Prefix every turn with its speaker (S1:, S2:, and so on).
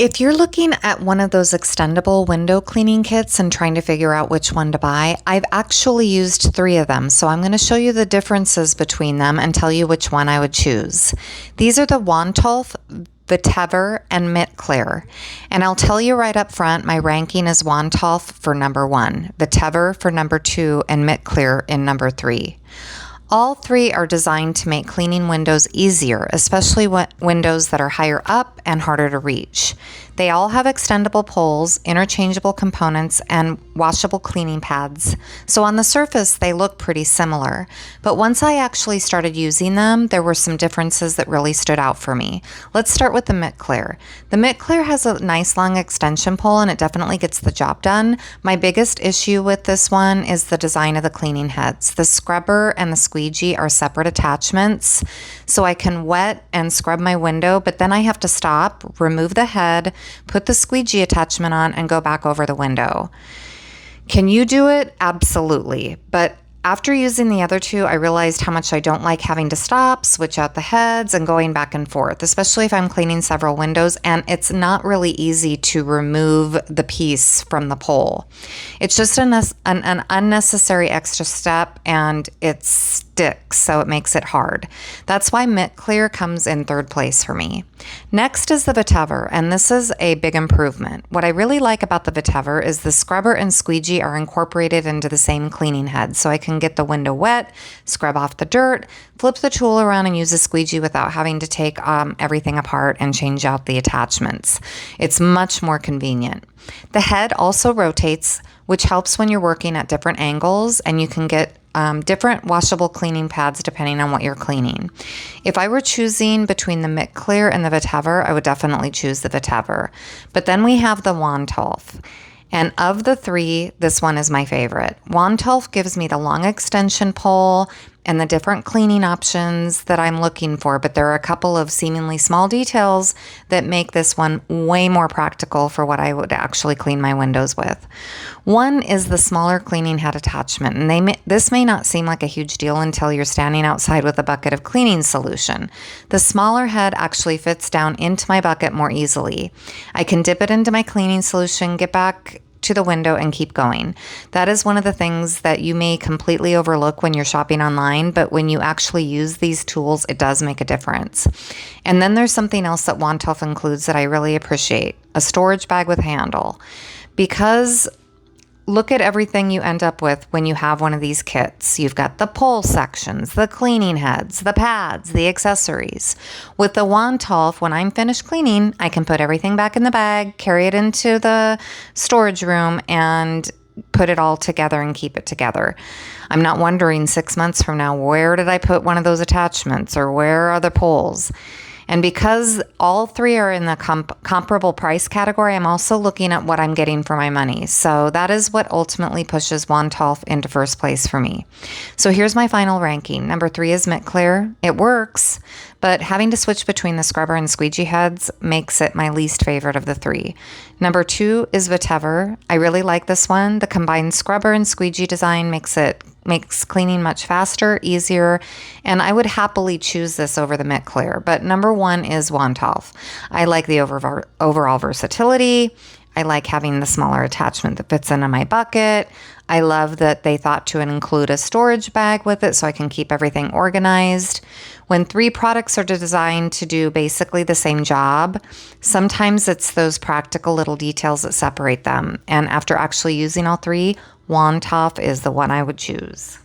S1: If you're looking at one of those extendable window cleaning kits and trying to figure out which one to buy, I've actually used 3 of them, so I'm going to show you the differences between them and tell you which one I would choose. These are the Wontolf, Vetiver, and Mitt Clear. And I'll tell you right up front, my ranking is Wontolf for number 1, Vetiver for number 2, and Mitt Clear in number 3. All 3 are designed to make cleaning windows easier, especially windows that are higher up and harder to reach. They all have extendable poles, interchangeable components, and washable cleaning pads. So on the surface, they look pretty similar. But once I actually started using them, there were some differences that really stood out for me. Let's start with the Mitt Clear. The Mitt Clear has a nice long extension pole and it definitely gets the job done. My biggest issue with this one is the design of the cleaning heads. The scrubber and the squeegee are separate attachments, so I can wet and scrub my window, but then I have to stop, remove the head, put the squeegee attachment on, and go back over the window. Can you do it? Absolutely. But after using the other 2, I realized how much I don't like having to stop, switch out the heads, and going back and forth, especially if I'm cleaning several windows, and it's not really easy to remove the piece from the pole. It's just an unnecessary extra step, and it sticks, so it makes it hard. That's why Mitt Clear comes in 3rd place for me. Next is the Vetiver, and this is a big improvement. What I really like about the Vetiver is the scrubber and squeegee are incorporated into the same cleaning head, so I can get the window wet, scrub off the dirt, flip the tool around and use a squeegee without having to take everything apart and change out the attachments. It's much more convenient. The head also rotates, which helps when you're working at different angles, and you can get different washable cleaning pads depending on what you're cleaning. If I were choosing between the Mitt Clear and the Vetiver, I would definitely choose the Vetiver. But then we have the Wontolf. And of the 3, this one is my favorite. Wontolf gives me the long extension pole and the different cleaning options that I'm looking for, but there are a couple of seemingly small details that make this one way more practical for what I would actually clean my windows with. One is the smaller cleaning head attachment, and this may not seem like a huge deal until you're standing outside with a bucket of cleaning solution. The smaller head actually fits down into my bucket more easily. I can dip it into my cleaning solution, get back to the window, and keep going. That is one of the things that you may completely overlook when you're shopping online, but when you actually use these tools, it does make a difference. And then there's something else that Wontolf includes that I really appreciate, a storage bag with handle. Because look at everything you end up with when you have one of these kits. You've got the pole sections, the cleaning heads, the pads, the accessories. With the Wontolf, when I'm finished cleaning, I can put everything back in the bag, carry it into the storage room, and put it all together and keep it together. I'm not wondering 6 months from now, where did I put one of those attachments, or where are the poles? And because all 3 are in the comparable price category, I'm also looking at what I'm getting for my money. So that is what ultimately pushes Wontolf into 1st place for me. So here's my final ranking. Number 3 is Mitt Clear. It works, but having to switch between the scrubber and squeegee heads makes it my least favorite of the 3. Number 2 is Vetiver. I really like this one. The combined scrubber and squeegee design makes cleaning much faster, easier, and I would happily choose this over the Mitt Clear. But number 1 is Wontolf. I like the overall versatility. I like having the smaller attachment that fits into my bucket. I love that they thought to include a storage bag with it so I can keep everything organized. When 3 products are designed to do basically the same job, sometimes it's those practical little details that separate them. And after actually using all 3, Wontolf is the one I would choose.